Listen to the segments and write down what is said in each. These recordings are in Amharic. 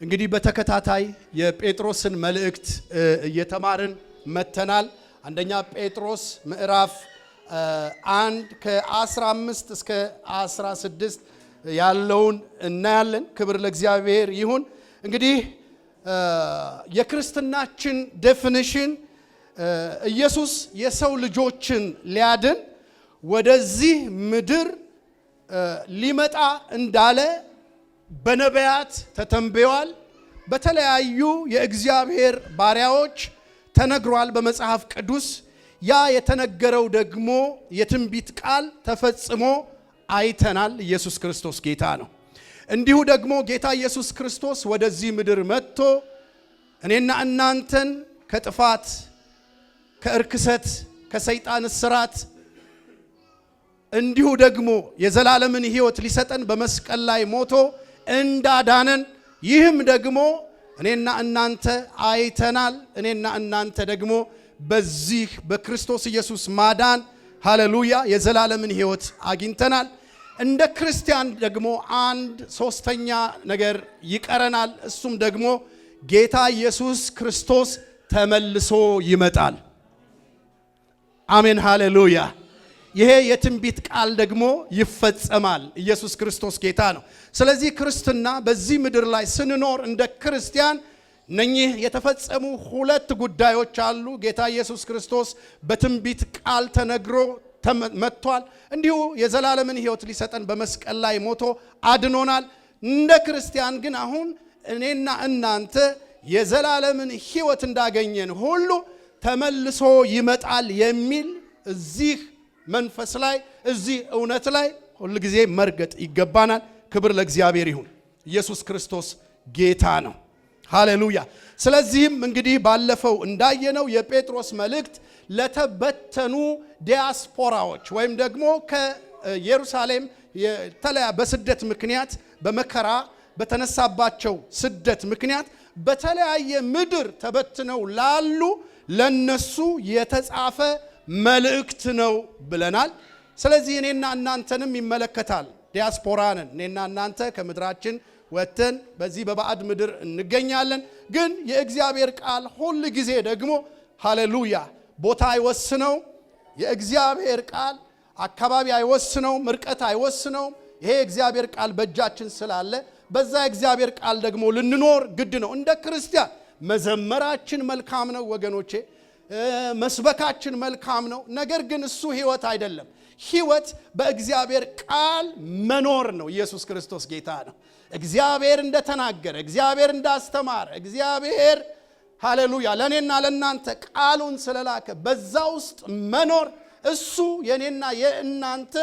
እንግዲህ በተከታታይ የጴጥሮስን መልእክት እየተማርን መተናል። አንደኛ ጴጥሮስ ምዕራፍ 1 ከ15 እስከ 16 ያለውን እናያለን። ክብር ለእግዚአብሔር ይሁን። እንግዲህ የክርስትናችን ዴፊኒሽን ኢየሱስ የሰው ልጆችን ሊያድን ወደዚህ ምድር ሊመጣ እንዳለ በነቢያት ተተንብዮአል። በተለያዩ የእግዚአብሔር ባሪያዎች ተነግሯል በመጽሐፍ ቅዱስ። ያ የተነገረው ደግሞ የትንቢት ቃል ተፈጽሞ አይተናል። ኢየሱስ ክርስቶስ ጌታ ነው። እንዲሁ ደግሞ ጌታ ኢየሱስ ክርስቶስ ወደዚህ ምድር መጥቶ እኔና እናንተን ከጥፋት፣ ከእርክሰት፣ ከሰይጣን እስራት እንዲሁ ደግሞ የዘላለምን ሕይወት ሊሰጠን በመስቀል ላይ ሞቶ እንዳዳነን ይህም ደግሞ እኔና እናንተ አይተናል። እኔና እናንተ ደግሞ በዚህ በክርስቶስ ኢየሱስ ማዳን ሃሌሉያ የዘላለምን ሕይወት አግኝተናል። እንደ ክርስቲያን ደግሞ አንድ ሶስተኛ ነገር ይቀረናል። እሱም ደግሞ ጌታ ኢየሱስ ክርስቶስ ተመልሶ ይመጣል። አሜን ሃሌሉያ። ይሄ የትንቢት ቃል ደግሞ ይፈጸማል። ኢየሱስ ክርስቶስ ጌታ ነው። ስለዚህ ክርስትና በዚህ ምድር ላይ ስንኖር እንደ ክርስቲያን እነኚህ የተፈጸሙ ሁለት ጉዳዮች አሉ። ጌታ ኢየሱስ ክርስቶስ በትንቢት ቃል ተነግሮ መጥቷል። እንዲሁ የዘላለምን ሕይወት ሊሰጠን በመስቀል ላይ ሞቶ አድኖናል። እንደ ክርስቲያን ግን አሁን እኔና እናንተ የዘላለምን ሕይወት እንዳገኘን ሁሉ ተመልሶ ይመጣል የሚል እዚህ መንፈስ ላይ እዚህ እውነት ላይ ሁሉ ጊዜ መርገጥ ይገባናል። ክብር ለእግዚአብሔር ይሁን። ኢየሱስ ክርስቶስ ጌታ ነው። ሃሌሉያ። ስለዚህም እንግዲህ ባለፈው እንዳየነው የጴጥሮስ መልእክት ለተበተኑ ዲያስፖራዎች ወይም ደግሞ ከኢየሩሳሌም በስደት ምክንያት በመከራ በተነሳባቸው ስደት ምክንያት በተለያየ ምድር ተበትነው ላሉ ለነሱ የተጻፈ መልእክት ነው ብለናል። ስለዚህ እኔና እናንተንም ይመለከታል። ዲያስፖራንን እኔና እናንተ ከምድራችን ወጥተን በዚህ በባዕድ ምድር እንገኛለን። ግን የእግዚአብሔር ቃል ሁል ጊዜ ደግሞ ሃሌሉያ ቦታ አይወስነው። የእግዚአብሔር ቃል አካባቢ አይወስነው፣ ርቀት አይወስነው። ይሄ የእግዚአብሔር ቃል በእጃችን ስላለ በዛ የእግዚአብሔር ቃል ደግሞ ልንኖር ግድ ነው። እንደ ክርስቲያን መዘመራችን መልካም ነው ወገኖቼ፣ መስበካችን መልካም ነው። ነገር ግን እሱ ሕይወት አይደለም። ሕይወት በእግዚአብሔር ቃል መኖር ነው። ኢየሱስ ክርስቶስ ጌታ ነው። እግዚአብሔር እንደተናገረ፣ እግዚአብሔር እንዳስተማረ፣ እግዚአብሔር ሃሌሉያ ለእኔና ለእናንተ ቃሉን ስለላከ በዛ ውስጥ መኖር እሱ የእኔና የእናንተ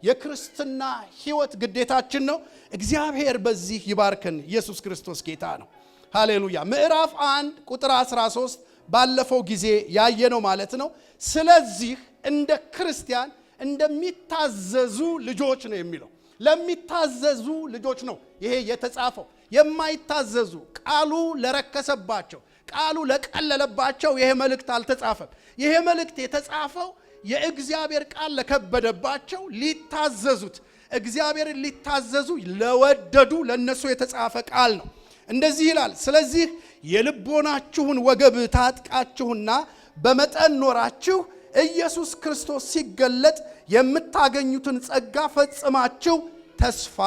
የክርስትና ሕይወት ግዴታችን ነው። እግዚአብሔር በዚህ ይባርከን። ኢየሱስ ክርስቶስ ጌታ ነው። ሃሌሉያ። ምዕራፍ 1 ቁጥር 13 ባለፈው ጊዜ ያየነው ማለት ነው። ስለዚህ እንደ ክርስቲያን እንደሚታዘዙ ልጆች ነው የሚለው። ለሚታዘዙ ልጆች ነው ይሄ የተጻፈው። የማይታዘዙ ቃሉ ለረከሰባቸው፣ ቃሉ ለቀለለባቸው ይሄ መልእክት አልተጻፈም። ይሄ መልእክት የተጻፈው የእግዚአብሔር ቃል ለከበደባቸው ሊታዘዙት፣ እግዚአብሔርን ሊታዘዙ ለወደዱ ለነሱ የተጻፈ ቃል ነው። እንደዚህ ይላል፣ ስለዚህ የልቦናችሁን ወገብ ታጥቃችሁና በመጠን ኖራችሁ ኢየሱስ ክርስቶስ ሲገለጥ የምታገኙትን ጸጋ ፈጽማችሁ ተስፋ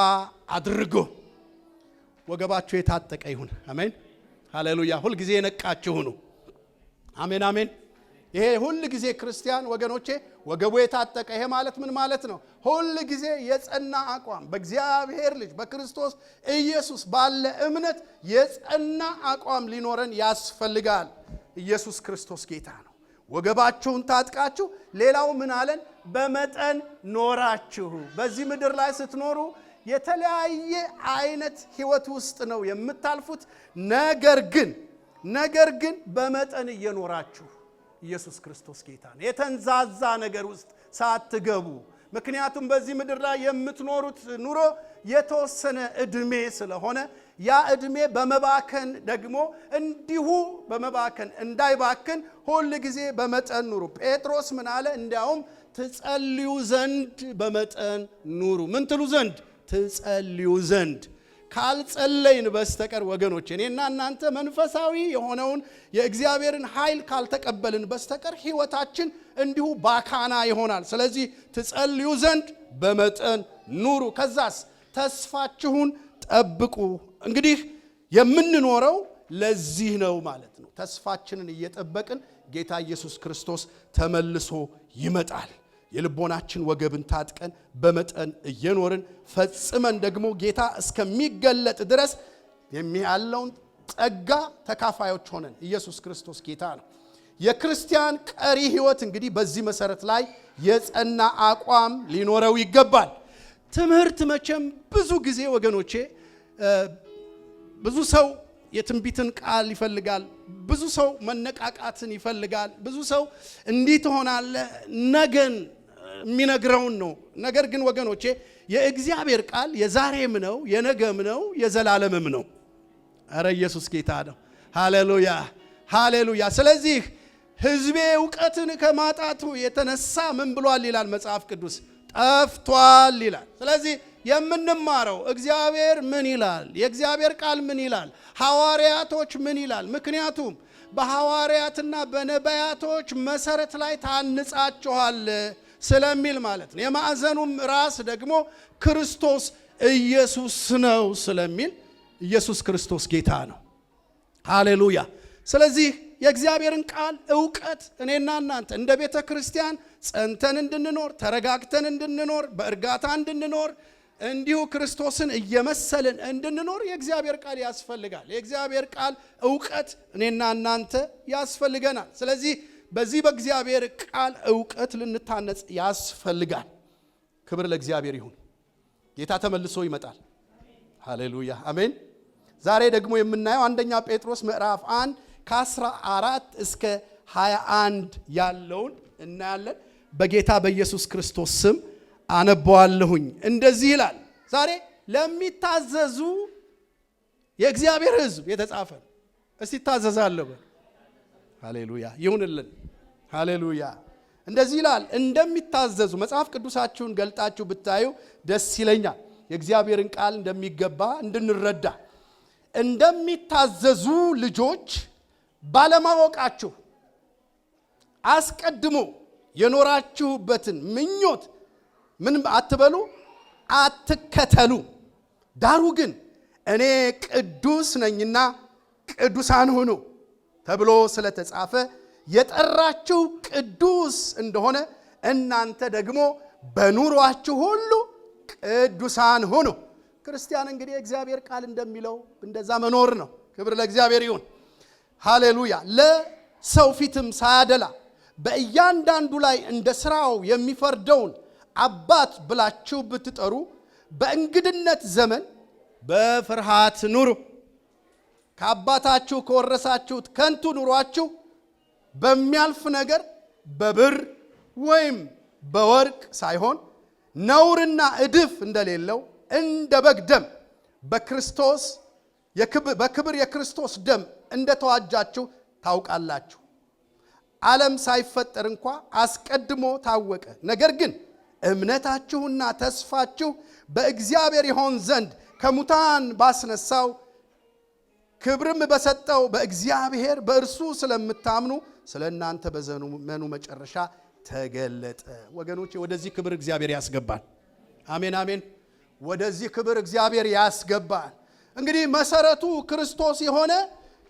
አድርጉ። ወገባችሁ የታጠቀ ይሁን። አሜን ሃሌሉያ። ሁል ጊዜ የነቃችሁ ሁኑ። አሜን አሜን። ይሄ ሁል ጊዜ ክርስቲያን ወገኖቼ ወገቡ የታጠቀ ይሄ ማለት ምን ማለት ነው? ሁል ጊዜ የጸና አቋም በእግዚአብሔር ልጅ በክርስቶስ ኢየሱስ ባለ እምነት የጸና አቋም ሊኖረን ያስፈልጋል። ኢየሱስ ክርስቶስ ጌታ ነው። ወገባችሁን ታጥቃችሁ፣ ሌላው ምን አለን? በመጠን ኖራችሁ። በዚህ ምድር ላይ ስትኖሩ የተለያየ አይነት ሕይወት ውስጥ ነው የምታልፉት። ነገር ግን በመጠን እየኖራችሁ ኢየሱስ ክርስቶስ ጌታ ነው። የተንዛዛ ነገር ውስጥ ሳትገቡ። ምክንያቱም በዚህ ምድር ላይ የምትኖሩት ኑሮ የተወሰነ እድሜ ስለሆነ ያ እድሜ በመባከን ደግሞ እንዲሁ በመባከን እንዳይባክን ሁል ጊዜ በመጠን ኑሩ። ጴጥሮስ ምን አለ? እንዲያውም ትጸልዩ ዘንድ በመጠን ኑሩ። ምን ትሉ ዘንድ? ትጸልዩ ዘንድ። ካልጸለይን በስተቀር ወገኖች እኔና እናንተ መንፈሳዊ የሆነውን የእግዚአብሔርን ኃይል ካልተቀበልን በስተቀር ሕይወታችን እንዲሁ ባካና ይሆናል። ስለዚህ ትጸልዩ ዘንድ በመጠን ኑሩ። ከዛስ ተስፋችሁን ጠብቁ። እንግዲህ የምንኖረው ለዚህ ነው ማለት ነው። ተስፋችንን እየጠበቅን ጌታ ኢየሱስ ክርስቶስ ተመልሶ ይመጣል። የልቦናችን ወገብን ታጥቀን በመጠን እየኖርን ፈጽመን ደግሞ ጌታ እስከሚገለጥ ድረስ የሚያለውን ጸጋ ተካፋዮች ሆነን ኢየሱስ ክርስቶስ ጌታ ነው። የክርስቲያን ቀሪ ሕይወት እንግዲህ በዚህ መሰረት ላይ የጸና አቋም ሊኖረው ይገባል። ትምህርት መቼም ብዙ ጊዜ ወገኖቼ ብዙ ሰው የትንቢትን ቃል ይፈልጋል። ብዙ ሰው መነቃቃትን ይፈልጋል። ብዙ ሰው እንዲህ ትሆናለህ ነገን የሚነግረውን ነው። ነገር ግን ወገኖቼ የእግዚአብሔር ቃል የዛሬም ነው፣ የነገም ነው፣ የዘላለምም ነው። አረ ኢየሱስ ጌታ ነው። ሃሌሉያ ሃሌሉያ። ስለዚህ ሕዝቤ ዕውቀትን ከማጣቱ የተነሳ ምን ብሏል ይላል መጽሐፍ ቅዱስ? ጠፍቷል ይላል። ስለዚህ የምንማረው እግዚአብሔር ምን ይላል? የእግዚአብሔር ቃል ምን ይላል? ሐዋርያቶች ምን ይላል? ምክንያቱም በሐዋርያትና በነቢያቶች መሰረት ላይ ታንጻችኋል ስለሚል ማለት ነው። የማዕዘኑም ራስ ደግሞ ክርስቶስ ኢየሱስ ነው ስለሚል ኢየሱስ ክርስቶስ ጌታ ነው። ሃሌሉያ። ስለዚህ የእግዚአብሔርን ቃል ዕውቀት እኔና እናንተ እንደ ቤተ ክርስቲያን ጸንተን እንድንኖር፣ ተረጋግተን እንድንኖር፣ በእርጋታ እንድንኖር፣ እንዲሁ ክርስቶስን እየመሰልን እንድንኖር የእግዚአብሔር ቃል ያስፈልጋል። የእግዚአብሔር ቃል ዕውቀት እኔና እናንተ ያስፈልገናል። ስለዚህ በዚህ በእግዚአብሔር ቃል ዕውቀት ልንታነጽ ያስፈልጋል። ክብር ለእግዚአብሔር ይሁን። ጌታ ተመልሶ ይመጣል። ሃሌሉያ አሜን። ዛሬ ደግሞ የምናየው አንደኛ ጴጥሮስ ምዕራፍ 1 ከ14 እስከ 21 ያለውን እናያለን። በጌታ በኢየሱስ ክርስቶስ ስም አነባዋለሁኝ። እንደዚህ ይላል። ዛሬ ለሚታዘዙ የእግዚአብሔር ሕዝብ የተጻፈ እስቲ ታዘዛለሁ። ሃሌሉያ ይሁንልን። ሃሌሉያ። እንደዚህ ይላል። እንደሚታዘዙ መጽሐፍ ቅዱሳችሁን ገልጣችሁ ብታዩ ደስ ይለኛል። የእግዚአብሔርን ቃል እንደሚገባ እንድንረዳ እንደሚታዘዙ ልጆች ባለማወቃችሁ አስቀድሞ የኖራችሁበትን ምኞት ምን አትበሉ፣ አትከተሉ። ዳሩ ግን እኔ ቅዱስ ነኝና ቅዱሳን ሁኑ ተብሎ ስለተጻፈ የጠራችሁ ቅዱስ እንደሆነ እናንተ ደግሞ በኑሯችሁ ሁሉ ቅዱሳን ሁኑ። ክርስቲያን እንግዲህ እግዚአብሔር ቃል እንደሚለው እንደዛ መኖር ነው። ክብር ለእግዚአብሔር ይሁን። ሃሌሉያ። ለሰው ፊትም ሳያደላ በእያንዳንዱ ላይ እንደ ሥራው የሚፈርደውን አባት ብላችሁ ብትጠሩ በእንግድነት ዘመን በፍርሃት ኑሩ። ከአባታችሁ ከወረሳችሁት ከንቱ ኑሯችሁ በሚያልፍ ነገር በብር ወይም በወርቅ ሳይሆን ነውርና እድፍ እንደሌለው እንደ በግ ደም በክርስቶስ በክብር የክርስቶስ ደም እንደተዋጃችሁ ታውቃላችሁ። ዓለም ሳይፈጠር እንኳ አስቀድሞ ታወቀ። ነገር ግን እምነታችሁና ተስፋችሁ በእግዚአብሔር ይሆን ዘንድ ከሙታን ባስነሳው ክብርም በሰጠው በእግዚአብሔር በእርሱ ስለምታምኑ ስለ እናንተ በዘመኑ መጨረሻ ተገለጠ። ወገኖቼ ወደዚህ ክብር እግዚአብሔር ያስገባል። አሜን አሜን። ወደዚህ ክብር እግዚአብሔር ያስገባል። እንግዲህ መሰረቱ ክርስቶስ የሆነ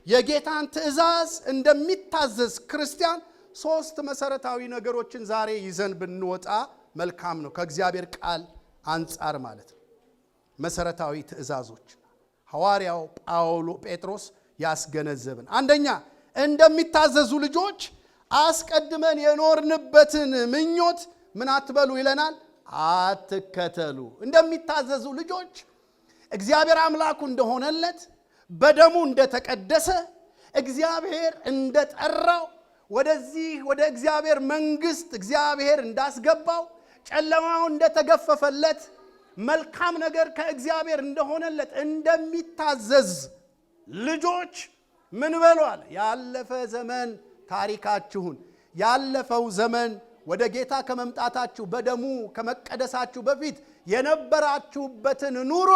የጌታን ትእዛዝ እንደሚታዘዝ ክርስቲያን ሶስት መሰረታዊ ነገሮችን ዛሬ ይዘን ብንወጣ መልካም ነው። ከእግዚአብሔር ቃል አንጻር ማለት ነው። መሰረታዊ ትእዛዞች ሐዋርያው ጴጥሮስ ያስገነዘብን፣ አንደኛ እንደሚታዘዙ ልጆች አስቀድመን የኖርንበትን ምኞት ምን አትበሉ ይለናል፣ አትከተሉ። እንደሚታዘዙ ልጆች እግዚአብሔር አምላኩ እንደሆነለት በደሙ እንደተቀደሰ እግዚአብሔር እንደጠራው ወደዚህ ወደ እግዚአብሔር መንግስት እግዚአብሔር እንዳስገባው ጨለማው እንደተገፈፈለት መልካም ነገር ከእግዚአብሔር እንደሆነለት እንደሚታዘዝ ልጆች ምን በሏል? ያለፈ ዘመን ታሪካችሁን ያለፈው ዘመን ወደ ጌታ ከመምጣታችሁ በደሙ ከመቀደሳችሁ በፊት የነበራችሁበትን ኑሮ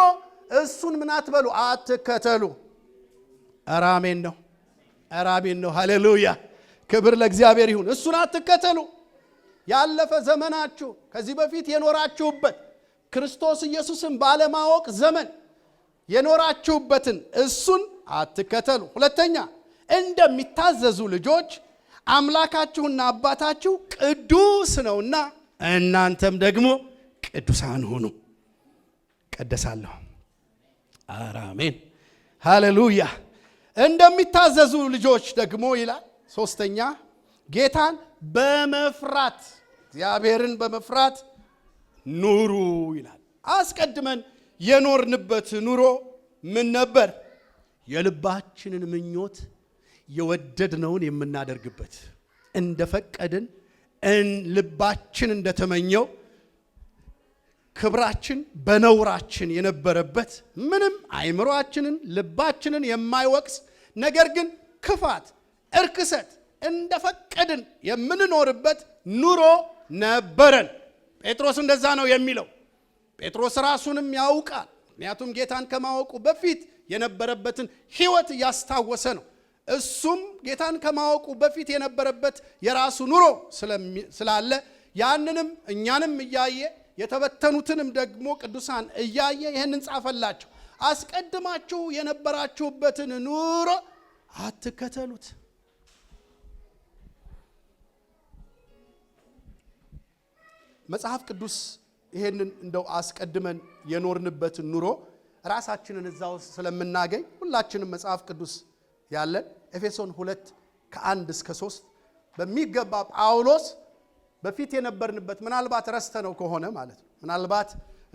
እሱን ምን አትበሉ? አትከተሉ። አሜን ነው። አሜን ነው። ሃሌሉያ ክብር ለእግዚአብሔር ይሁን። እሱን አትከተሉ። ያለፈ ዘመናችሁ ከዚህ በፊት የኖራችሁበት ክርስቶስ ኢየሱስን ባለማወቅ ዘመን የኖራችሁበትን እሱን አትከተሉ። ሁለተኛ እንደሚታዘዙ ልጆች አምላካችሁና አባታችሁ ቅዱስ ነውና እናንተም ደግሞ ቅዱሳን ሁኑ። ቀደሳለሁ። አሜን ሃሌሉያ። እንደሚታዘዙ ልጆች ደግሞ ይላል ሶስተኛ ጌታን በመፍራት እግዚአብሔርን በመፍራት ኑሩ ይላል። አስቀድመን የኖርንበት ኑሮ ምን ነበር? የልባችንን ምኞት የወደድነውን የምናደርግበት እንደፈቀድን ልባችን እንደተመኘው ክብራችን በነውራችን የነበረበት ምንም አይምሮአችንን ልባችንን የማይወቅስ ነገር ግን ክፋት እርክሰት እንደፈቀድን የምንኖርበት ኑሮ ነበረን። ጴጥሮስ እንደዛ ነው የሚለው። ጴጥሮስ ራሱንም ያውቃል። ምክንያቱም ጌታን ከማወቁ በፊት የነበረበትን ሕይወት እያስታወሰ ነው። እሱም ጌታን ከማወቁ በፊት የነበረበት የራሱ ኑሮ ስላለ ያንንም እኛንም እያየ የተበተኑትንም ደግሞ ቅዱሳን እያየ ይህንን ጻፈላቸው። አስቀድማችሁ የነበራችሁበትን ኑሮ አትከተሉት። መጽሐፍ ቅዱስ ይሄንን እንደው አስቀድመን የኖርንበትን ኑሮ ራሳችንን እዛው ስለምናገኝ ሁላችንም መጽሐፍ ቅዱስ ያለን ኤፌሶን 2:1-3 በሚገባ ጳውሎስ በፊት የነበርንበት ምናልባት ረስተነው ከሆነ ማለት ነው ምናልባት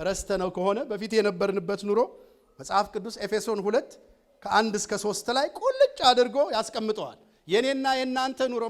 ረስተነው ከሆነ በፊት የነበርንበት ኑሮ መጽሐፍ ቅዱስ ኤፌሶን 2:1-3 ላይ ቁልጭ አድርጎ ያስቀምጠዋል። የኔና የናንተ ኑሮ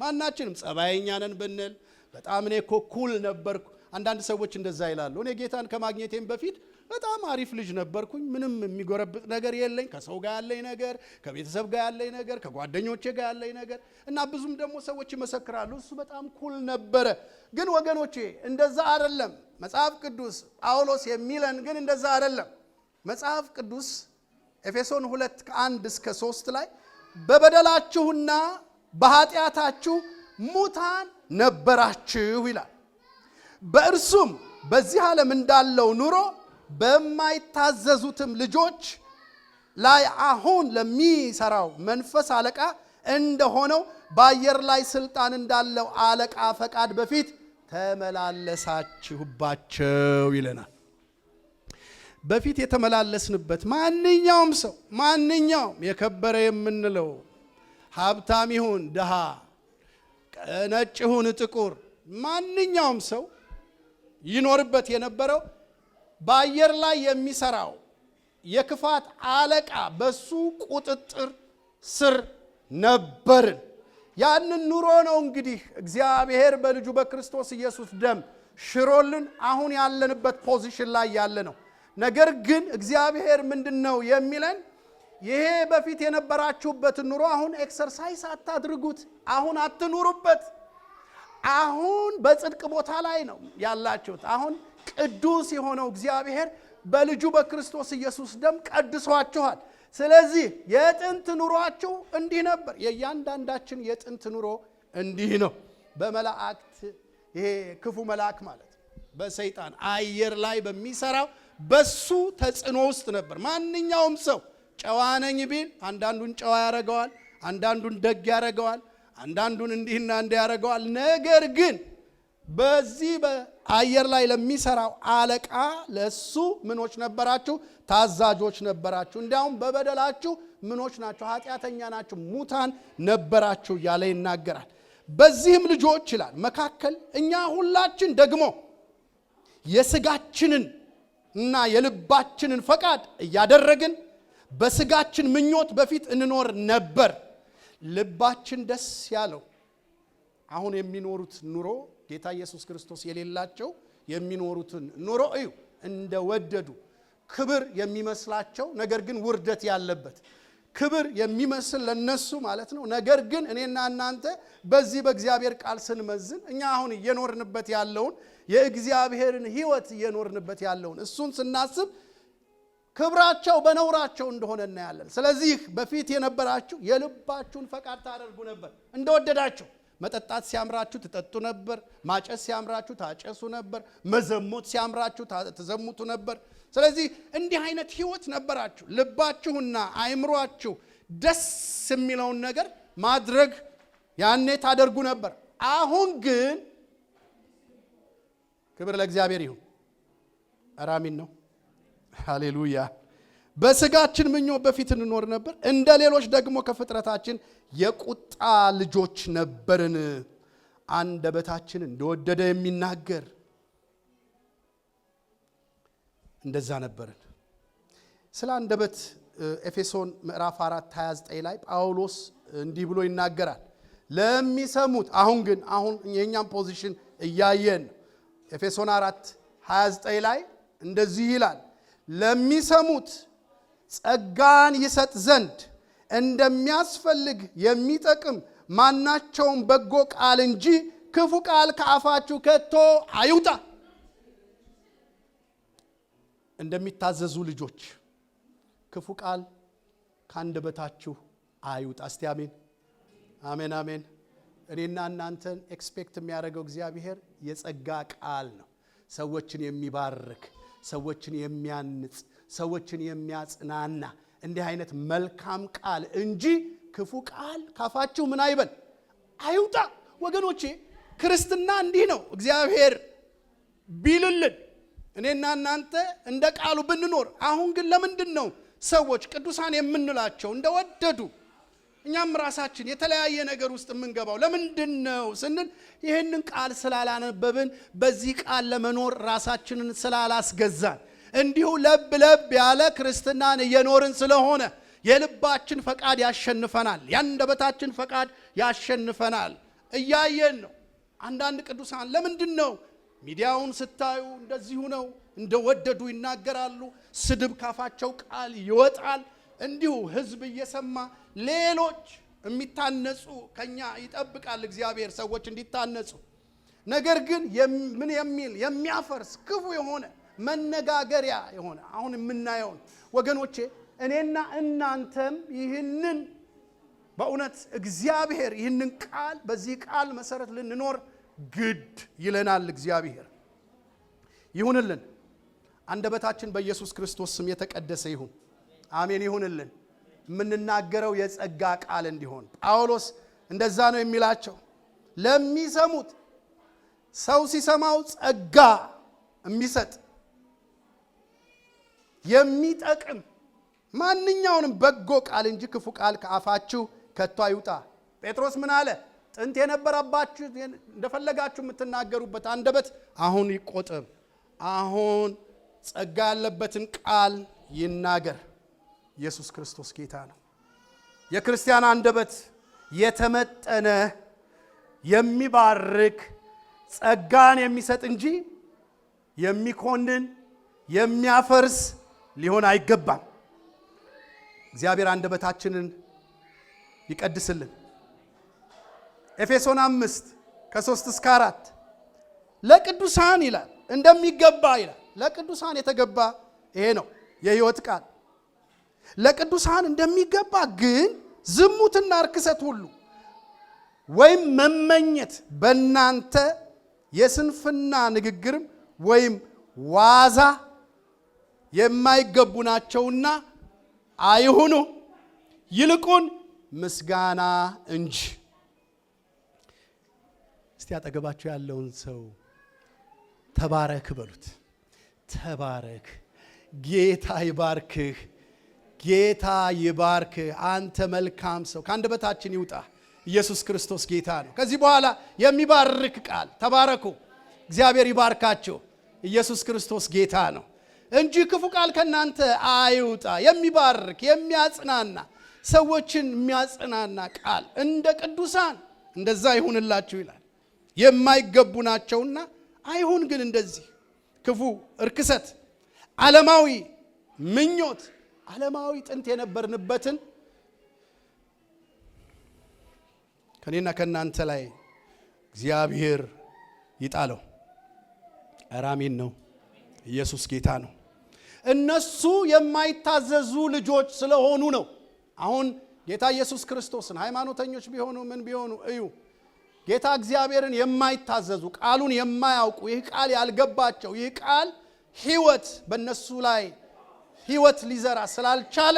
ማናችንም ጸባይኛ ነን ብንል በጣም እኔ እኮ ኩል ነበርኩ። አንዳንድ ሰዎች እንደዛ ይላሉ። እኔ ጌታን ከማግኘቴም በፊት በጣም አሪፍ ልጅ ነበርኩኝ። ምንም የሚጎረብጥ ነገር የለኝ። ከሰው ጋር ያለኝ ነገር፣ ከቤተሰብ ጋር ያለኝ ነገር፣ ከጓደኞቼ ጋር ያለኝ ነገር እና ብዙም ደግሞ ሰዎች ይመሰክራሉ እሱ በጣም ኩል ነበረ። ግን ወገኖቼ እንደዛ አይደለም። መጽሐፍ ቅዱስ ጳውሎስ የሚለን ግን እንደዛ አይደለም። መጽሐፍ ቅዱስ ኤፌሶን 2:1-3 ላይ በበደላችሁና በኃጢአታችሁ ሙታን ነበራችሁ ይላል። በእርሱም በዚህ ዓለም እንዳለው ኑሮ በማይታዘዙትም ልጆች ላይ አሁን ለሚሰራው መንፈስ አለቃ እንደሆነው በአየር ላይ ስልጣን እንዳለው አለቃ ፈቃድ በፊት ተመላለሳችሁባቸው ይለናል። በፊት የተመላለስንበት ማንኛውም ሰው ማንኛውም የከበረ የምንለው ሀብታም ይሁን ድሃ፣ ነጭ ይሁን ጥቁር፣ ማንኛውም ሰው ይኖርበት የነበረው በአየር ላይ የሚሰራው የክፋት አለቃ በሱ ቁጥጥር ስር ነበርን። ያንን ኑሮ ነው እንግዲህ እግዚአብሔር በልጁ በክርስቶስ ኢየሱስ ደም ሽሮልን አሁን ያለንበት ፖዚሽን ላይ ያለ ነው። ነገር ግን እግዚአብሔር ምንድነው የሚለን? ይሄ በፊት የነበራችሁበትን ኑሮ አሁን ኤክሰርሳይዝ አታድርጉት፣ አሁን አትኑሩበት። አሁን በጽድቅ ቦታ ላይ ነው ያላችሁት። አሁን ቅዱስ የሆነው እግዚአብሔር በልጁ በክርስቶስ ኢየሱስ ደም ቀድሷችኋል። ስለዚህ የጥንት ኑሯችሁ እንዲህ ነበር። የእያንዳንዳችን የጥንት ኑሮ እንዲህ ነው። በመላእክት ይሄ ክፉ መልአክ ማለት በሰይጣን አየር ላይ በሚሰራው በሱ ተጽዕኖ ውስጥ ነበር። ማንኛውም ሰው ጨዋ ነኝ ቢል አንዳንዱን ጨዋ ያረገዋል፣ አንዳንዱን ደግ ያረገዋል፣ አንዳንዱን እንዲህና እንዲህ ያረገዋል። ነገር ግን በዚህ በአየር ላይ ለሚሰራው አለቃ ለሱ ምኖች ነበራችሁ? ታዛዦች ነበራችሁ። እንዲያውም በበደላችሁ ምኖች ናችሁ? ኃጢአተኛ ናችሁ፣ ሙታን ነበራችሁ እያለ ይናገራል። በዚህም ልጆች ይላል መካከል እኛ ሁላችን ደግሞ የስጋችንን እና የልባችንን ፈቃድ እያደረግን በስጋችን ምኞት በፊት እንኖር ነበር። ልባችን ደስ ያለው አሁን የሚኖሩት ኑሮ ጌታ ኢየሱስ ክርስቶስ የሌላቸው የሚኖሩትን ኑሮ እዩ። እንደወደዱ ክብር የሚመስላቸው ነገር ግን ውርደት ያለበት ክብር የሚመስል ለነሱ ማለት ነው። ነገር ግን እኔና እናንተ በዚህ በእግዚአብሔር ቃል ስንመዝን እኛ አሁን እየኖርንበት ያለውን የእግዚአብሔርን ሕይወት እየኖርንበት ያለውን እሱን ስናስብ ክብራቸው በነውራቸው እንደሆነ እናያለን። ስለዚህ በፊት የነበራችሁ የልባችሁን ፈቃድ ታደርጉ ነበር እንደወደዳችሁ። መጠጣት ሲያምራችሁ ትጠጡ ነበር። ማጨስ ሲያምራችሁ ታጨሱ ነበር። መዘሙት ሲያምራችሁ ትዘሙቱ ነበር። ስለዚህ እንዲህ አይነት ህይወት ነበራችሁ። ልባችሁና አእምሮአችሁ ደስ የሚለውን ነገር ማድረግ ያኔ ታደርጉ ነበር። አሁን ግን ክብር ለእግዚአብሔር ይሁን። አሜን ነው። ሃሌሉያ። በስጋችን ምኞት በፊት እንኖር ነበር፣ እንደ ሌሎች ደግሞ ከፍጥረታችን የቁጣ ልጆች ነበርን። አንደበታችን እንደወደደ የሚናገር እንደዛ ነበርን። ስለ አንደበት ኤፌሶን ምዕራፍ 4:29 ላይ ጳውሎስ እንዲህ ብሎ ይናገራል። ለሚሰሙት አሁን የኛም ፖዚሽን እያየን ኤፌሶን 4:29 ላይ እንደዚህ ይላል፣ ለሚሰሙት ጸጋን ይሰጥ ዘንድ እንደሚያስፈልግ የሚጠቅም ማናቸውም በጎ ቃል እንጂ ክፉ ቃል ከአፋችሁ ከቶ አይውጣ። እንደሚታዘዙ ልጆች ክፉ ቃል ካንደበታችሁ አይውጣ። እስቲ አሜን አሜን አሜን። እኔና እናንተን ኤክስፔክት የሚያደርገው እግዚአብሔር የጸጋ ቃል ነው። ሰዎችን የሚባርክ፣ ሰዎችን የሚያንጽ፣ ሰዎችን የሚያጽናና እንዲህ አይነት መልካም ቃል እንጂ ክፉ ቃል ካፋችሁ ምን አይበል አይውጣ። ወገኖቼ ክርስትና እንዲህ ነው። እግዚአብሔር ቢልልን እኔና እናንተ እንደ ቃሉ ብንኖር። አሁን ግን ለምንድን ነው ሰዎች ቅዱሳን የምንላቸው እንደወደዱ እኛም ራሳችን የተለያየ ነገር ውስጥ የምንገባው? ለምንድን ነው ስንል ይህንን ቃል ስላላነበብን፣ በዚህ ቃል ለመኖር ራሳችንን ስላላስገዛን፣ እንዲሁ ለብ ለብ ያለ ክርስትናን እየኖርን ስለሆነ የልባችን ፈቃድ ያሸንፈናል፣ የአንደበታችን ፈቃድ ያሸንፈናል። እያየን ነው። አንዳንድ ቅዱሳን ለምንድን ነው ሚዲያውን ስታዩ እንደዚሁ ነው፣ እንደወደዱ ይናገራሉ፣ ስድብ ካፋቸው ቃል ይወጣል። እንዲሁ ህዝብ እየሰማ ሌሎች የሚታነጹ ከኛ ይጠብቃል እግዚአብሔር ሰዎች እንዲታነጹ። ነገር ግን ምን የሚል የሚያፈርስ ክፉ የሆነ መነጋገሪያ የሆነ አሁን የምናየውን ወገኖቼ እኔና እናንተም ይህንን በእውነት እግዚአብሔር ይህንን ቃል በዚህ ቃል መሰረት ልንኖር ግድ ይለናል። እግዚአብሔር ይሁንልን። አንደበታችን በኢየሱስ ክርስቶስ ስም የተቀደሰ ይሁን። አሜን ይሁንልን። የምንናገረው የጸጋ ቃል እንዲሆን ጳውሎስ እንደዛ ነው የሚላቸው። ለሚሰሙት ሰው ሲሰማው ጸጋ የሚሰጥ የሚጠቅም ማንኛውንም በጎ ቃል እንጂ ክፉ ቃል ከአፋችሁ ከቶ አይውጣ። ጴጥሮስ ምን አለ? ጥንት የነበረባችሁ እንደፈለጋችሁ የምትናገሩበት አንደበት አሁን ይቆጠብ። አሁን ጸጋ ያለበትን ቃል ይናገር። ኢየሱስ ክርስቶስ ጌታ ነው። የክርስቲያን አንደበት የተመጠነ የሚባርክ ጸጋን የሚሰጥ እንጂ የሚኮንን የሚያፈርስ ሊሆን አይገባም። እግዚአብሔር አንደበታችንን ይቀድስልን። ኤፌሶን 5:3-4 ለቅዱሳን ይላል እንደሚገባ ይላል። ለቅዱሳን የተገባ ይሄ ነው የሕይወት ቃል። ለቅዱሳን እንደሚገባ ግን ዝሙትና ርክሰት ሁሉ ወይም መመኘት በእናንተ የስንፍና ንግግርም ወይም ዋዛ የማይገቡ ናቸውና አይሁኑ፣ ይልቁን ምስጋና እንጂ። እስቲ አጠገባችሁ ያለውን ሰው ተባረክ በሉት። ተባረክ፣ ጌታ ይባርክህ፣ ጌታ ይባርክህ፣ አንተ መልካም ሰው። ከአንደበታችን ይውጣ። ኢየሱስ ክርስቶስ ጌታ ነው። ከዚህ በኋላ የሚባርክ ቃል ተባረኩ፣ እግዚአብሔር ይባርካችሁ። ኢየሱስ ክርስቶስ ጌታ ነው እንጂ ክፉ ቃል ከናንተ አይውጣ። የሚባርክ የሚያጽናና ሰዎችን የሚያጽናና ቃል እንደ ቅዱሳን እንደዛ ይሁንላችሁ ይላል። የማይገቡ ናቸውና አይሁን። ግን እንደዚህ ክፉ እርክሰት፣ ዓለማዊ ምኞት፣ ዓለማዊ ጥንት የነበርንበትን ከኔና ከናንተ ላይ እግዚአብሔር ይጣለው። አሜን ነው። ኢየሱስ ጌታ ነው። እነሱ የማይታዘዙ ልጆች ስለሆኑ ነው። አሁን ጌታ ኢየሱስ ክርስቶስን ሃይማኖተኞች ቢሆኑ ምን ቢሆኑ እዩ፣ ጌታ እግዚአብሔርን የማይታዘዙ ቃሉን የማያውቁ ይህ ቃል ያልገባቸው ይህ ቃል ሕይወት በእነሱ ላይ ሕይወት ሊዘራ ስላልቻለ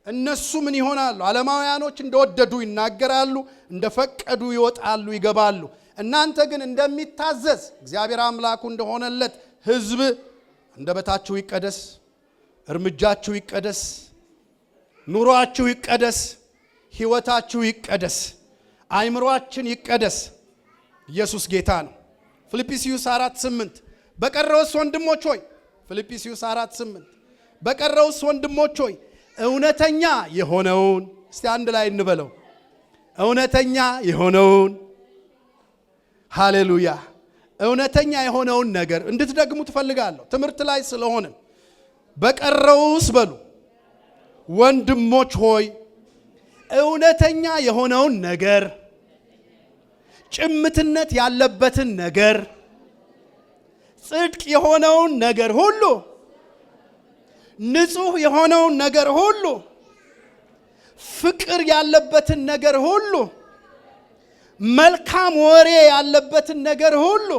እነሱ ምን ይሆናሉ? ዓለማውያኖች እንደወደዱ ይናገራሉ፣ እንደፈቀዱ ይወጣሉ ይገባሉ። እናንተ ግን እንደሚታዘዝ እግዚአብሔር አምላኩ እንደሆነለት ሕዝብ አንደበታችሁ ይቀደስ፣ እርምጃችሁ ይቀደስ፣ ኑሯችሁ ይቀደስ፣ ሕይወታችሁ ይቀደስ፣ አይምሮአችን ይቀደስ። ኢየሱስ ጌታ ነው። ፊልጵስዩስ 4:8 በቀረውስ ወንድሞች ሆይ ፊልጵስዩስ 4:8 በቀረውስ ወንድሞች ሆይ እውነተኛ የሆነውን እስቲ አንድ ላይ እንበለው፣ እውነተኛ የሆነውን ሃሌሉያ፣ እውነተኛ የሆነውን ነገር እንድትደግሙ ትፈልጋለሁ። ትምህርት ላይ ስለሆነ በቀረውስ በሉ ወንድሞች ሆይ እውነተኛ የሆነውን ነገር፣ ጭምትነት ያለበትን ነገር፣ ጽድቅ የሆነውን ነገር ሁሉ፣ ንጹህ የሆነውን ነገር ሁሉ፣ ፍቅር ያለበትን ነገር ሁሉ፣ መልካም ወሬ ያለበትን ነገር ሁሉ፣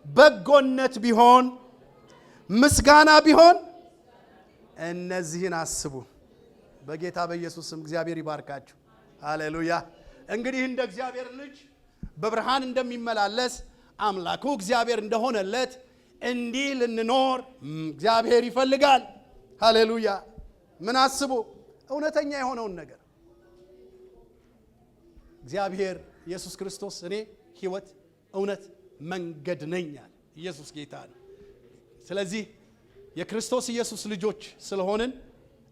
በጎነት ቢሆን ምስጋና ቢሆን እነዚህን አስቡ። በጌታ በኢየሱስ ስም እግዚአብሔር ይባርካችሁ። ሃሌሉያ። እንግዲህ እንደ እግዚአብሔር ልጅ በብርሃን እንደሚመላለስ አምላኩ እግዚአብሔር እንደሆነለት እንዲህ ልንኖር እግዚአብሔር ይፈልጋል። ሃሌሉያ። ምን አስቡ? እውነተኛ የሆነውን ነገር እግዚአብሔር ኢየሱስ ክርስቶስ እኔ ሕይወት እውነት መንገድ ነኝ አለ። ኢየሱስ ጌታ ነው። ስለዚህ የክርስቶስ ኢየሱስ ልጆች ስለሆንን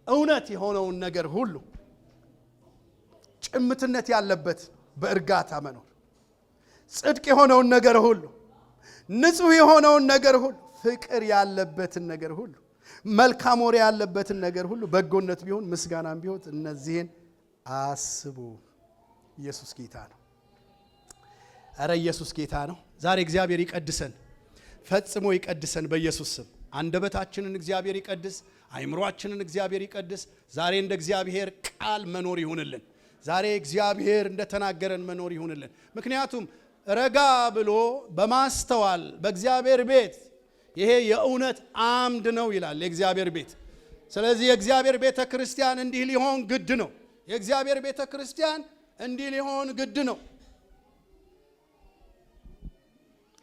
እውነት የሆነውን ነገር ሁሉ፣ ጭምትነት ያለበት በእርጋታ መኖር፣ ጽድቅ የሆነውን ነገር ሁሉ፣ ንጹህ የሆነውን ነገር ሁሉ፣ ፍቅር ያለበትን ነገር ሁሉ፣ መልካም ወሬ ያለበትን ነገር ሁሉ፣ በጎነት ቢሆን ምስጋናም ቢሆን እነዚህን አስቡ። ኢየሱስ ጌታ ነው። አረ ኢየሱስ ጌታ ነው። ዛሬ እግዚአብሔር ይቀድሰን፣ ፈጽሞ ይቀድሰን በኢየሱስ ስም። አንደበታችንን እግዚአብሔር ይቀድስ፣ አይምሮአችንን እግዚአብሔር ይቀድስ። ዛሬ እንደ እግዚአብሔር ቃል መኖር ይሁንልን። ዛሬ እግዚአብሔር እንደተናገረን መኖር ይሁንልን። ምክንያቱም ረጋ ብሎ በማስተዋል በእግዚአብሔር ቤት ይሄ የእውነት አምድ ነው ይላል የእግዚአብሔር ቤት። ስለዚህ የእግዚአብሔር ቤተ ክርስቲያን እንዲህ ሊሆን ግድ ነው። የእግዚአብሔር ቤተ ክርስቲያን እንዲህ ሊሆን ግድ ነው።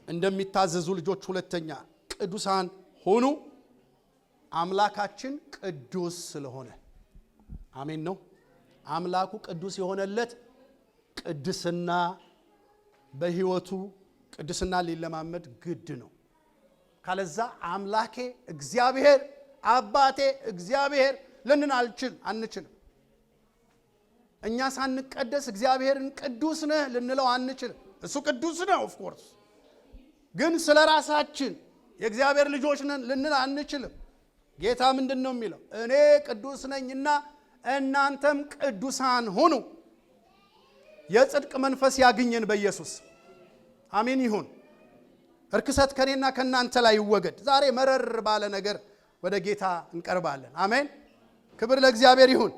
እንደሚታዘዙ ልጆች ሁለተኛ ቅዱሳን ሆኑ፣ አምላካችን ቅዱስ ስለሆነ። አሜን ነው። አምላኩ ቅዱስ የሆነለት ቅድስና በሕይወቱ ቅድስና ሊለማመድ ግድ ነው። ካለዛ አምላኬ እግዚአብሔር አባቴ እግዚአብሔር ልንን አንችልም። እኛ ሳንቀደስ እግዚአብሔርን ቅዱስ ነህ ልንለው አንችልም። እሱ ቅዱስ ነው ኦፍ ኮርስ፣ ግን ስለ ራሳችን የእግዚአብሔር ልጆች ነን ልንል አንችልም። ጌታ ምንድን ነው የሚለው? እኔ ቅዱስ ነኝና እናንተም ቅዱሳን ሁኑ። የጽድቅ መንፈስ ያግኘን በኢየሱስ አሜን ይሁን። እርክሰት ከኔና ከናንተ ላይ ይወገድ። ዛሬ መረር ባለ ነገር ወደ ጌታ እንቀርባለን። አሜን። ክብር ለእግዚአብሔር ይሁን።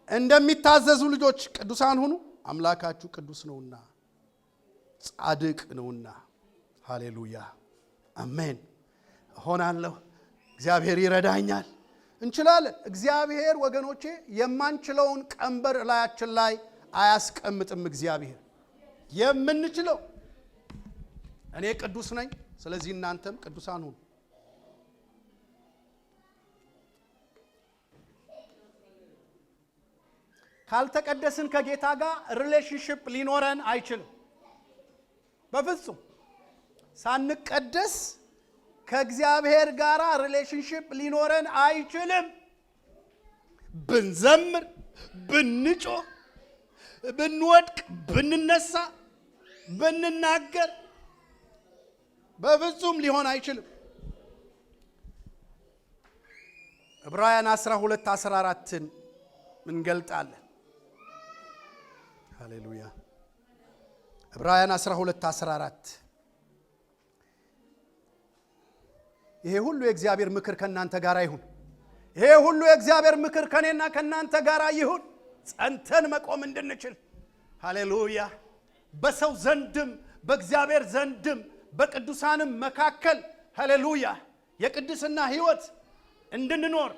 እንደሚታዘዙ ልጆች ቅዱሳን ሁኑ፣ አምላካችሁ ቅዱስ ነውና ጻድቅ ነውና። ሃሌሉያ አሜን። ሆናለሁ። እግዚአብሔር ይረዳኛል። እንችላለን። እግዚአብሔር ወገኖቼ የማንችለውን ቀንበር ላያችን ላይ አያስቀምጥም። እግዚአብሔር የምንችለው እኔ ቅዱስ ነኝ፣ ስለዚህ እናንተም ቅዱሳን ሁኑ። ካልተቀደስን ከጌታ ጋር ሪሌሽንሺፕ ሊኖረን አይችልም። በፍጹም ሳንቀደስ ከእግዚአብሔር ጋር ሪሌሽንሺፕ ሊኖረን አይችልም። ብንዘምር፣ ብንጮህ፣ ብንወድቅ፣ ብንነሳ፣ ብንናገር በፍጹም ሊሆን አይችልም። ዕብራውያን 12:14 እንገልጣለን። ሃሌሉያ። ዕብራውያን 12:14 ይሄ ሁሉ የእግዚአብሔር ምክር ከናንተ ጋር ይሁን። ይሄ ሁሉ የእግዚአብሔር ምክር ከኔና ከናንተ ጋር ይሁን፣ ጸንተን መቆም እንድንችል። ሃሌሉያ። በሰው ዘንድም በእግዚአብሔር ዘንድም በቅዱሳንም መካከል ሃሌሉያ የቅድስና ሕይወት እንድንኖር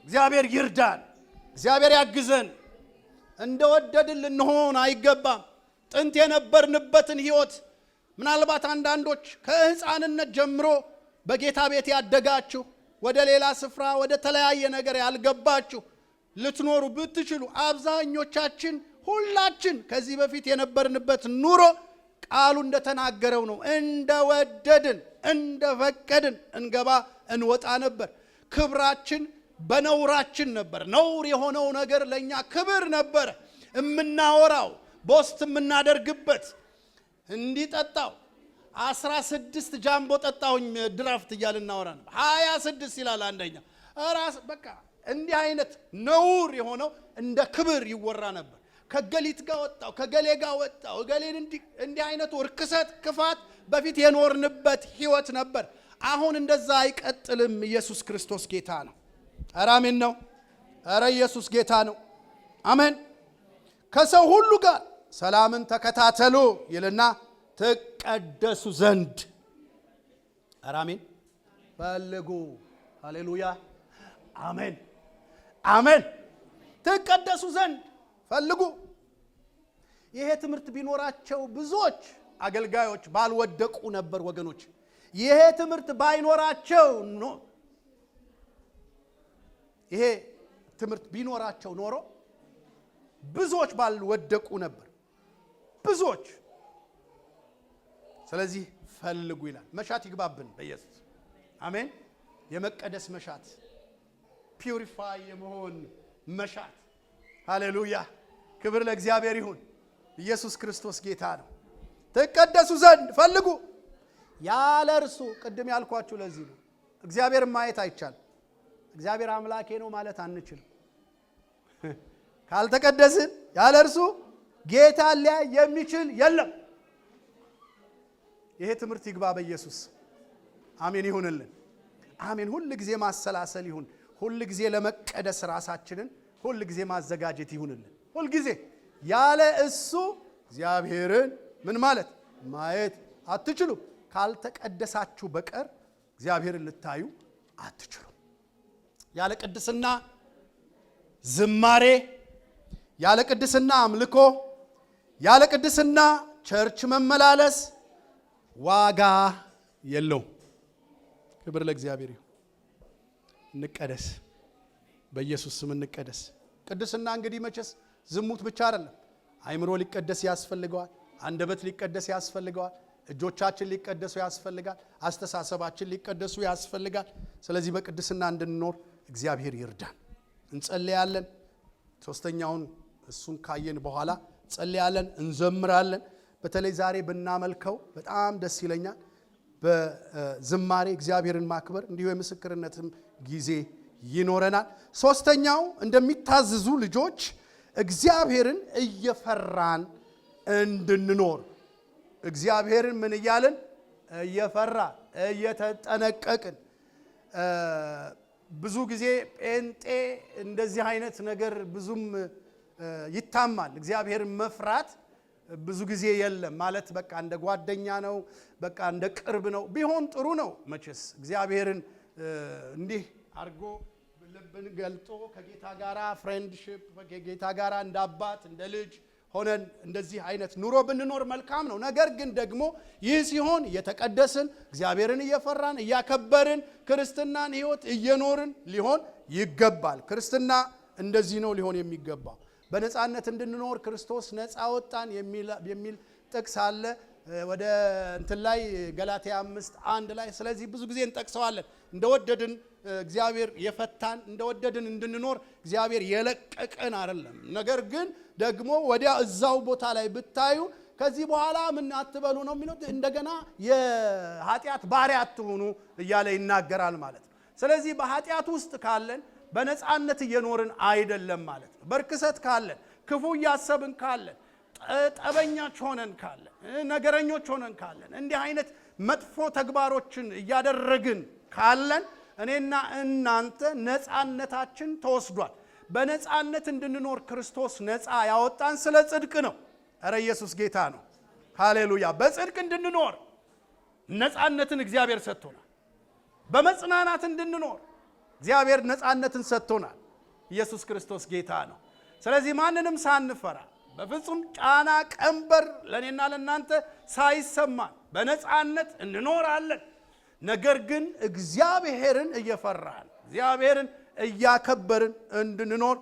እግዚአብሔር ይርዳን፣ እግዚአብሔር ያግዘን። እንደወደድን ልንሆን አይገባም። ጥንት የነበርንበትን ሕይወት ምናልባት አንዳንዶች ከሕፃንነት ጀምሮ በጌታ ቤት ያደጋችሁ ወደ ሌላ ስፍራ ወደ ተለያየ ነገር ያልገባችሁ ልትኖሩ ብትችሉ፣ አብዛኞቻችን ሁላችን ከዚህ በፊት የነበርንበት ኑሮ ቃሉ እንደተናገረው ነው። እንደወደድን እንደፈቀድን እንገባ እንወጣ ነበር። ክብራችን በነውራችን ነበር። ነውር የሆነው ነገር ለኛ ክብር ነበር። እምናወራው ቦስት የምናደርግበት እንዲጠጣው 16 ጃምቦ ጠጣሁኝ ድራፍት እያልን እናወራ ነበር። 26 ይላል አንደኛ። ራስ በቃ እንዲህ አይነት ነውር የሆነው እንደ ክብር ይወራ ነበር። ከገሊት ጋር ወጣው ከገሌ ጋር ወጣው ገሌን እንዲህ አይነቱ ርክሰት ክፋት በፊት የኖርንበት ህይወት ነበር። አሁን እንደዛ አይቀጥልም። ኢየሱስ ክርስቶስ ጌታ ነው። ኧረ አሜን ነው። ኧረ ኢየሱስ ጌታ ነው። አሜን። ከሰው ሁሉ ጋር ሰላምን ተከታተሉ ይልና ትቀደሱ ዘንድ ኧረ አሜን ፈልጉ። ሃሌሉያ አሜን አሜን። ትቀደሱ ዘንድ ፈልጉ። ይሄ ትምህርት ቢኖራቸው ብዙዎች አገልጋዮች ባልወደቁ ነበር ወገኖች። ይሄ ትምህርት ባይኖራቸው ይሄ ትምህርት ቢኖራቸው ኖሮ ብዙዎች ባልወደቁ ነበር፣ ብዙዎች። ስለዚህ ፈልጉ ይላል። መሻት ይግባብን በኢየሱስ አሜን። የመቀደስ መሻት፣ ፒውሪፋይ የመሆን መሻት። ሃሌሉያ ክብር ለእግዚአብሔር ይሁን። ኢየሱስ ክርስቶስ ጌታ ነው። ትቀደሱ ዘንድ ፈልጉ። ያለ እርሱ ቅድም ያልኳችሁ ለዚህ ነው። እግዚአብሔርን ማየት አይቻልም። እግዚአብሔር አምላኬ ነው ማለት አንችልም። ካልተቀደስን ያለ እርሱ ጌታ ሊያይ የሚችል የለም። ይሄ ትምህርት ይግባ በኢየሱስ አሜን ይሁንልን። አሜን። ሁሉ ጊዜ ማሰላሰል ይሁን። ሁሉ ጊዜ ለመቀደስ ራሳችንን ሁሉ ጊዜ ማዘጋጀት ይሁንልን። ሁሉ ጊዜ ያለ እሱ እግዚአብሔርን ምን ማለት ማየት አትችሉም። ካልተቀደሳችሁ በቀር እግዚአብሔርን ልታዩ አትችሉም። ያለ ቅድስና ዝማሬ፣ ያለ ቅድስና አምልኮ፣ ያለ ቅድስና ቸርች መመላለስ ዋጋ የለውም። ክብር ለእግዚአብሔር ይሁን። እንቀደስ፣ በኢየሱስ ስም እንቀደስ። ቅድስና እንግዲህ መቼስ ዝሙት ብቻ አይደለም። አይምሮ ሊቀደስ ያስፈልገዋል። አንደበት ሊቀደስ ያስፈልገዋል። እጆቻችን ሊቀደሱ ያስፈልጋል። አስተሳሰባችን ሊቀደሱ ያስፈልጋል። ስለዚህ በቅድስና እንድንኖር እግዚአብሔር ይርዳን። እንጸልያለን። ሶስተኛውን እሱን ካየን በኋላ እንጸልያለን፣ እንዘምራለን። በተለይ ዛሬ ብናመልከው በጣም ደስ ይለኛል። በዝማሬ እግዚአብሔርን ማክበር እንዲሁ የምስክርነትም ጊዜ ይኖረናል። ሶስተኛው እንደሚታዘዙ ልጆች እግዚአብሔርን እየፈራን እንድንኖር። እግዚአብሔርን ምን እያልን እየፈራ እየተጠነቀቅን። ብዙ ጊዜ ጴንጤ እንደዚህ አይነት ነገር ብዙም ይታማል። እግዚአብሔርን መፍራት ብዙ ጊዜ የለም ማለት በቃ እንደ ጓደኛ ነው፣ በቃ እንደ ቅርብ ነው። ቢሆን ጥሩ ነው መቼስ እግዚአብሔርን እንዲህ አርጎ ልብን ገልጦ ከጌታ ጋራ ፍሬንድሺፕ ከጌታ ጋራ እንደ አባት እንደ ልጅ ሆነን እንደዚህ አይነት ኑሮ ብንኖር መልካም ነው። ነገር ግን ደግሞ ይህ ሲሆን እየተቀደስን እግዚአብሔርን እየፈራን እያከበርን ክርስትናን ሕይወት እየኖርን ሊሆን ይገባል። ክርስትና እንደዚህ ነው ሊሆን የሚገባው። በነፃነት እንድንኖር ክርስቶስ ነፃ ወጣን የሚል ጥቅስ አለ ወደ እንትን ላይ ገላትያ 5:1 ላይ። ስለዚህ ብዙ ጊዜ እንጠቅሰዋለን። እንደወደድን እግዚአብሔር የፈታን እንደወደድን እንድንኖር እግዚአብሔር የለቀቀን አይደለም። ነገር ግን ደግሞ ወዲያ እዛው ቦታ ላይ ብታዩ ከዚህ በኋላ ምን አትበሉ ነው የሚለው። እንደገና የኃጢአት ባሪያ አትሁኑ እያለ ይናገራል ማለት ነው። ስለዚህ በኃጢአት ውስጥ ካለን በነፃነት እየኖርን አይደለም ማለት ነው። በርክሰት ካለን፣ ክፉ እያሰብን ካለን፣ ጠበኛች ሆነን ካለን፣ ነገረኞች ሆነን ካለን፣ እንዲህ አይነት መጥፎ ተግባሮችን እያደረግን ካለን እኔና እናንተ ነፃነታችን ተወስዷል። በነፃነት እንድንኖር ክርስቶስ ነፃ ያወጣን ስለ ጽድቅ ነው። ኧረ ኢየሱስ ጌታ ነው። ሃሌሉያ። በጽድቅ እንድንኖር ነፃነትን እግዚአብሔር ሰጥቶናል። በመጽናናት እንድንኖር እግዚአብሔር ነፃነትን ሰጥቶናል። ኢየሱስ ክርስቶስ ጌታ ነው። ስለዚህ ማንንም ሳንፈራ በፍጹም ጫና ቀንበር ለኔና ለናንተ ሳይሰማን በነፃነት እንኖራለን። ነገር ግን እግዚአብሔርን እየፈራን እግዚአብሔርን እያከበርን እንድንኖር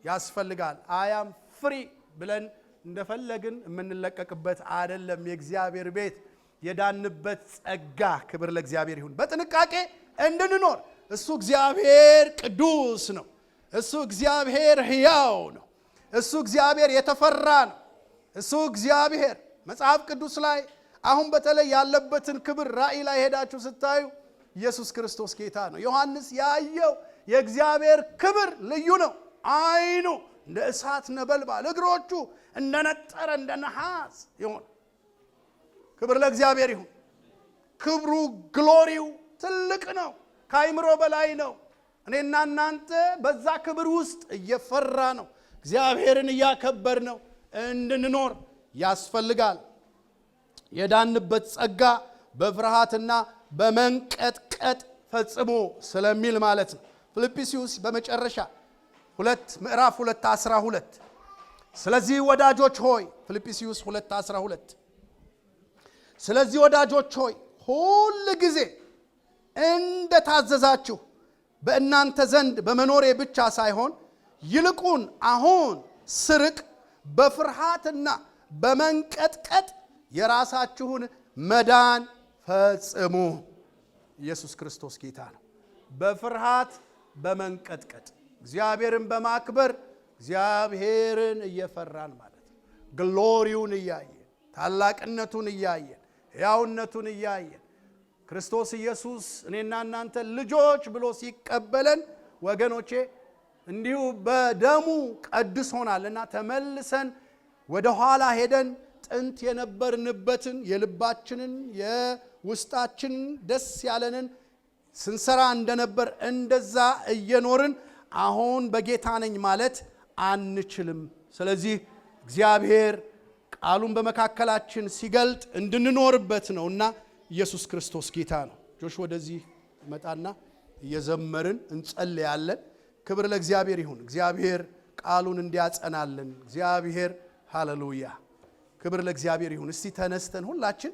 ያስፈልጋል። አያም ፍሪ ብለን እንደፈለግን የምንለቀቅበት አይደለም። የእግዚአብሔር ቤት የዳንበት ጸጋ፣ ክብር ለእግዚአብሔር ይሁን። በጥንቃቄ እንድንኖር እሱ እግዚአብሔር ቅዱስ ነው። እሱ እግዚአብሔር ሕያው ነው። እሱ እግዚአብሔር የተፈራ ነው። እሱ እግዚአብሔር መጽሐፍ ቅዱስ ላይ አሁን በተለይ ያለበትን ክብር ራእይ ላይ ሄዳችሁ ስታዩ ኢየሱስ ክርስቶስ ጌታ ነው። ዮሐንስ ያየው የእግዚአብሔር ክብር ልዩ ነው። አይኑ እንደ እሳት ነበልባል፣ እግሮቹ እንደነጠረ እንደ ነሐስ ይሆን። ክብር ለእግዚአብሔር ይሁን። ክብሩ ግሎሪው ትልቅ ነው፣ ከአይምሮ በላይ ነው። እኔና እናንተ በዛ ክብር ውስጥ እየፈራ ነው እግዚአብሔርን እያከበር ነው እንድንኖር ያስፈልጋል። የዳንበት ጸጋ በፍርሃትና በመንቀጥቀጥ ፈጽሞ ስለሚል ማለት ነው። ፊልጵስዩስ በመጨረሻ ምዕራፍ 2:12 ስለዚህ ወዳጆች ሆይ ፊልጵስዩስ 2:12 ስለዚህ ወዳጆች ሆይ ሁል ጊዜ እንደታዘዛችሁ በእናንተ ዘንድ በመኖሬ ብቻ ሳይሆን ይልቁን አሁን ስርቅ በፍርሃትና በመንቀጥቀጥ የራሳችሁን መዳን ፈጽሙ። ኢየሱስ ክርስቶስ ጌታ ነው። በፍርሃት በመንቀጥቀጥ እግዚአብሔርን በማክበር እግዚአብሔርን እየፈራን ማለት ነው። ግሎሪውን እያየን ታላቅነቱን እያየን ሕያውነቱን እያየን ክርስቶስ ኢየሱስ እኔና እናንተ ልጆች ብሎ ሲቀበለን ወገኖቼ እንዲሁ በደሙ ቀድሶናልና ተመልሰን ወደ ኋላ ሄደን ጥንት የነበርንበትን የልባችንን የውስጣችንን ደስ ያለንን ስንሰራ እንደነበር እንደዛ እየኖርን አሁን በጌታ ነኝ ማለት አንችልም። ስለዚህ እግዚአብሔር ቃሉን በመካከላችን ሲገልጥ እንድንኖርበት ነውና ኢየሱስ ክርስቶስ ጌታ ነው። ጆሽ ወደዚህ መጣና እየዘመርን እንጸልያለን። ክብር ለእግዚአብሔር ይሁን። እግዚአብሔር ቃሉን እንዲያጸናልን እግዚአብሔር ሃሌሉያ፣ ክብር ለእግዚአብሔር ይሁን። እስቲ ተነስተን ሁላችን